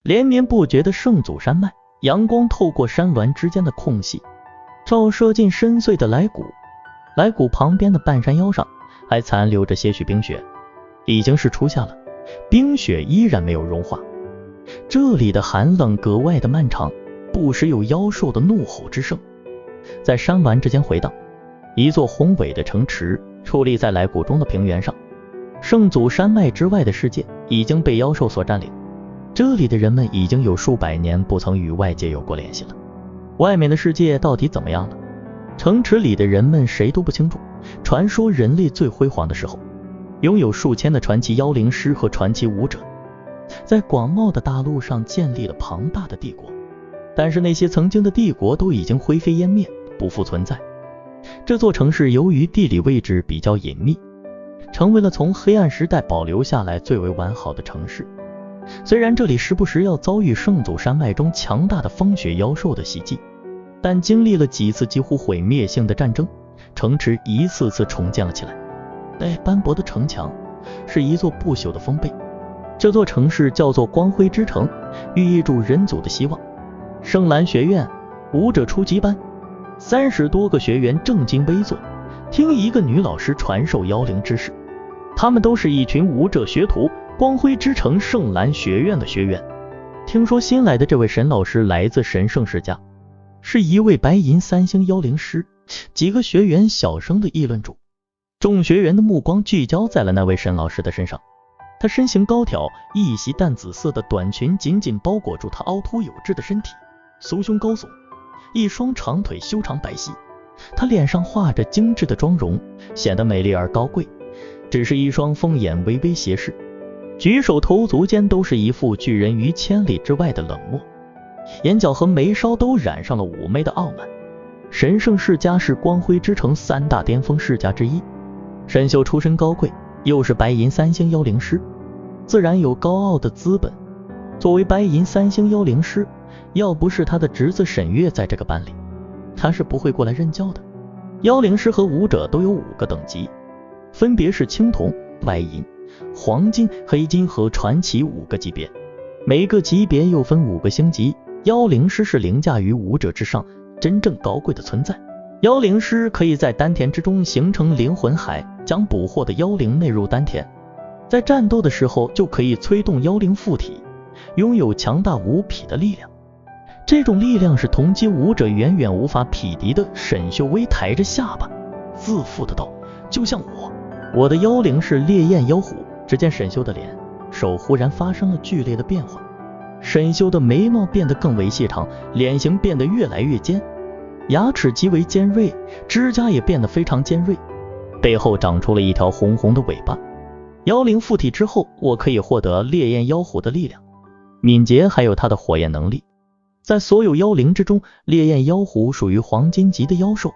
连绵不绝的圣祖山脉，阳光透过山峦之间的空隙，照射进深邃的来谷。来谷旁边的半山腰上还残留着些许冰雪，已经是初夏了，冰雪依然没有融化。这里的寒冷格外的漫长，不时有妖兽的怒吼之声在山峦之间回荡。一座宏伟的城池矗立在来谷中的平原上，圣祖山脉之外的世界已经被妖兽所占领，这里的人们已经有数百年不曾与外界有过联系了。外面的世界到底怎么样了？城池里的人们谁都不清楚。传说人类最辉煌的时候，拥有数千的传奇妖灵师和传奇武者，在广袤的大陆上建立了庞大的帝国。但是那些曾经的帝国都已经灰飞烟灭，不复存在。这座城市由于地理位置比较隐秘，成为了从黑暗时代保留下来最为完好的城市。虽然这里时不时要遭遇圣祖山脉中强大的风雪妖兽的袭击，但经历了几次几乎毁灭性的战争，城池一次次重建了起来。斑驳的城墙是一座不朽的丰碑，这座城市叫做光辉之城，寓意住人族的希望。圣兰学院武者初级班，30多个学员正襟危坐，听一个女老师传授妖灵知识。他们都是一群武者学徒，光辉之城圣兰学院的学员。听说新来的这位神老师来自神圣世家，是一位白银3星妖灵师。几个学员小声地议论着，众学员的目光聚焦在了那位神老师的身上。他身形高挑，一袭淡紫色的短裙紧紧包裹住他凹凸有致的身体，酥胸高耸，一双长腿修长白皙。他脸上画着精致的妆容，显得美丽而高贵，只是一双凤眼微微斜视，举手投足间都是一副拒人于千里之外的冷漠，眼角和眉梢都染上了妩媚的傲慢。神圣世家是光辉之城3大巅峰世家之一，沈秀出身高贵，又是白银3星妖灵师，自然有高傲的资本。作为白银3星妖灵师，要不是他的侄子沈月在这个班里，他是不会过来任教的。妖灵师和武者都有5个等级，分别是青铜、白银、黄金、黑金和传奇5个级别，每个级别又分5个星级。妖灵师是凌驾于武者之上，真正高贵的存在。妖灵师可以在丹田之中形成灵魂海，将捕获的妖灵内入丹田，在战斗的时候就可以催动妖灵附体，拥有强大无匹的力量。这种力量是同级武者远远无法匹敌的。沈秀微抬着下巴自负的道，就像我的妖灵是烈焰妖狐。只见沈秀的脸手忽然发生了剧烈的变化，沈秀的眉毛变得更为细长，脸型变得越来越尖，牙齿极为尖锐，指甲也变得非常尖锐，背后长出了一条红红的尾巴。妖灵附体之后，我可以获得烈焰妖狐的力量、敏捷，还有它的火焰能力。在所有妖灵之中，烈焰妖狐属于黄金级的妖兽，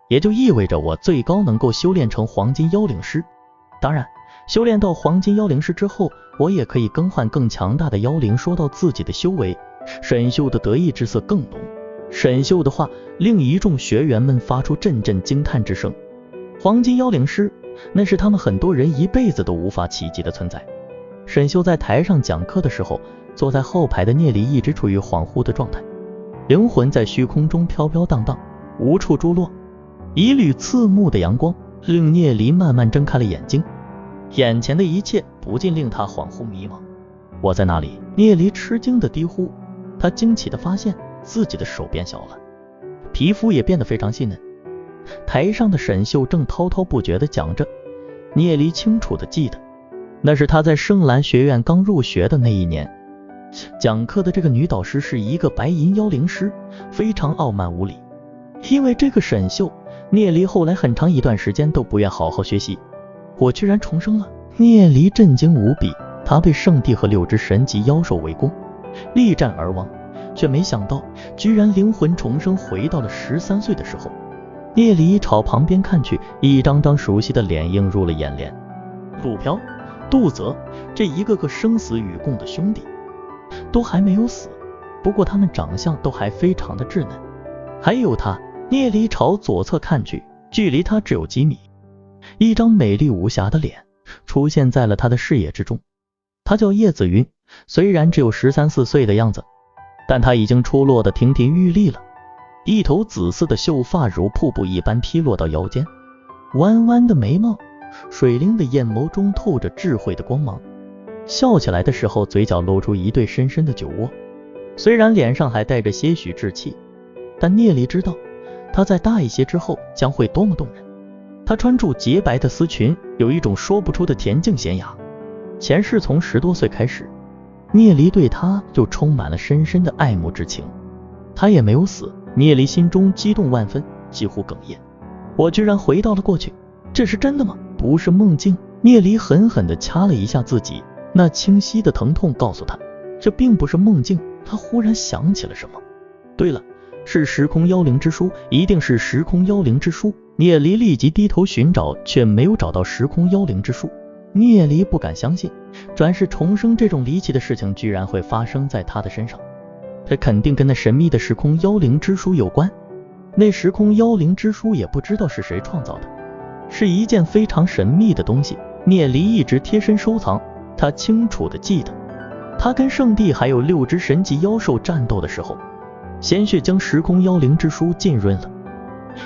也就意味着我最高能够修炼成黄金妖灵师。当然，修炼到黄金妖灵师之后，我也可以更换更强大的妖灵。说到自己的修为，沈秀的得意之色更浓。沈秀的话令一众学员们发出阵阵惊叹之声。黄金妖灵师，那是他们很多人一辈子都无法企及的存在。沈秀在台上讲课的时候，坐在后排的聂离一直处于恍惚的状态，灵魂在虚空中飘飘荡荡，无处着落。一缕刺目的阳光令聂离慢慢睁开了眼睛，眼前的一切不禁令他恍惚迷茫。我在哪里？聂离吃惊的低呼。他惊奇地发现自己的手变小了，皮肤也变得非常细嫩。台上的沈秀正滔滔不绝地讲着，聂离清楚地记得，那是他在圣兰学院刚入学的那一年。讲课的这个女导师是一个白银妖灵师，非常傲慢无礼。因为这个沈秀，聂离后来很长一段时间都不愿好好学习。我居然重生了！聂离震惊无比，他被圣地和6只神级妖兽围攻，力战而亡，却没想到居然灵魂重生，回到了13岁的时候。聂离朝旁边看去，一张张熟悉的脸映入了眼帘。陆飘、杜泽，这一个个生死与共的兄弟都还没有死，不过他们长相都还非常的稚嫩。还有他，聂离朝左侧看去，距离他只有几米，一张美丽无瑕的脸出现在了他的视野之中。她叫叶子云，虽然只有13、14岁的样子，但她已经出落得亭亭玉立了。一头紫色的秀发如瀑布一般披落到腰间，弯弯的眉毛，水灵的眼眸中透着智慧的光芒，笑起来的时候嘴角露出一对深深的酒窝。虽然脸上还带着些许稚气，但聂离知道她在大一些之后将会多么动人。她穿着洁白的丝裙，有一种说不出的恬静娴雅。前世从10多岁开始，聂离对她就充满了深深的爱慕之情。她也没有死，聂离心中激动万分，几乎哽咽。我居然回到了过去，这是真的吗？不是梦境。聂离狠狠地掐了一下自己，那清晰的疼痛告诉他，这并不是梦境。他忽然想起了什么，对了，是时空妖灵之书，一定是时空妖灵之书。聂离立即低头寻找，却没有找到时空妖灵之书。聂离不敢相信，转世重生这种离奇的事情居然会发生在他的身上，这肯定跟那神秘的时空妖灵之书有关。那时空妖灵之书也不知道是谁创造的，是一件非常神秘的东西。聂离一直贴身收藏，他清楚地记得，他跟圣帝还有6只神级妖兽战斗的时候，鲜血将时空妖灵之书浸润了。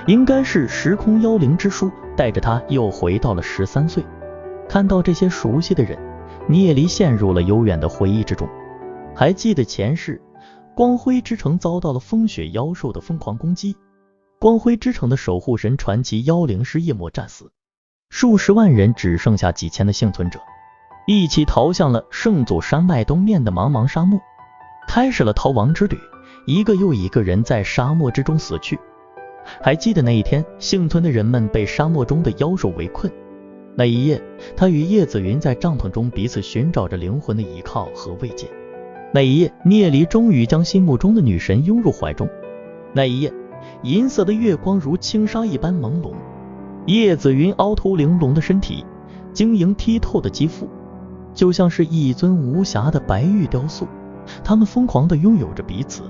应该是时空妖灵之书带着他又回到了13岁。看到这些熟悉的人，聂离陷入了悠远的回忆之中。还记得前世光辉之城遭到了风雪妖兽的疯狂攻击，光辉之城的守护神传奇妖灵师夜魔战死，数十万人只剩下几千的幸存者，一起逃向了圣祖山脉东面的茫茫沙漠，开始了逃亡之旅。一个又一个人在沙漠之中死去。还记得那一天，幸存的人们被沙漠中的妖兽围困。那一夜，他与叶子云在帐篷中彼此寻找着灵魂的依靠和慰藉。那一夜，聂离终于将心目中的女神拥入怀中。那一夜，银色的月光如轻纱一般朦胧，叶子云凹凸玲珑的身体，晶莹剔透的肌肤，就像是一尊无瑕的白玉雕塑。他们疯狂地拥有着彼此。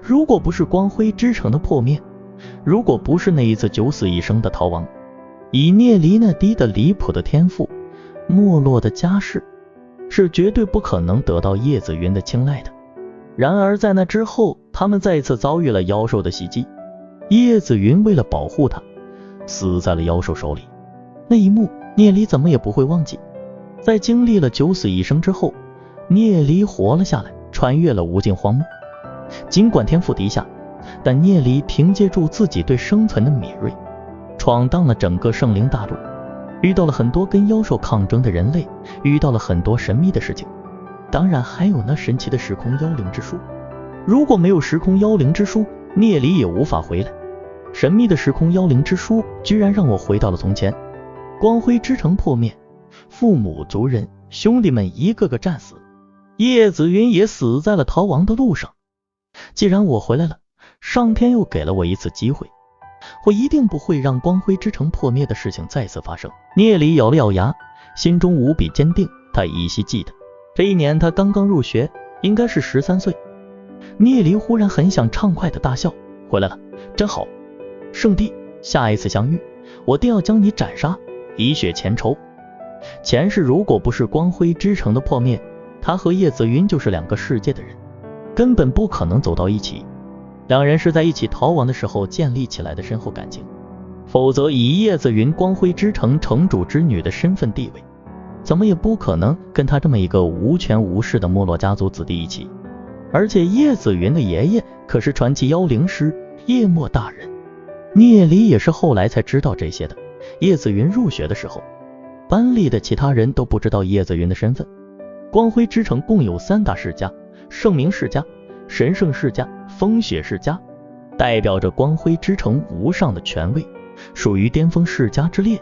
如果不是光辉之城的破灭，如果不是那一次9死1生的逃亡，以聂离那低得离谱的天赋，没落的家世，是绝对不可能得到叶子云的青睐的。然而在那之后，他们再次遭遇了妖兽的袭击，叶子云为了保护他，死在了妖兽手里。那一幕，聂离怎么也不会忘记。在经历了9死1生之后，聂离活了下来，穿越了无尽荒漠。尽管天赋低下，但聂离凭借住自己对生存的敏锐，闯荡了整个圣灵大陆，遇到了很多跟妖兽抗争的人类，遇到了很多神秘的事情，当然还有那神奇的时空妖灵之书。如果没有时空妖灵之书，聂离也无法回来。神秘的时空妖灵之书居然让我回到了从前。光辉之城破灭，父母族人兄弟们一个个战死，叶子云也死在了逃亡的路上。既然我回来了，上天又给了我一次机会，我一定不会让光辉之城破灭的事情再次发生。聂离咬了咬牙，心中无比坚定。他依稀记得，这一年他刚刚入学，应该是13岁。聂离忽然很想畅快的大笑，回来了，真好。圣帝，下一次相遇，我定要将你斩杀，以雪前仇。前世如果不是光辉之城的破灭，他和叶子云就是2个世界的人，根本不可能走到一起。2人是在一起逃亡的时候建立起来的深厚感情，否则以叶子云光辉之城城主之女的身份地位，怎么也不可能跟他这么一个无权无势的没落家族子弟一起。而且叶子云的爷爷可是传奇妖灵师夜魔大人。聂离也是后来才知道这些的。叶子云入学的时候，班里的其他人都不知道叶子云的身份。光辉之城共有3大世家，圣明世家、神圣世家、风雪世家，代表着光辉之城无上的权威，属于巅峰世家之列。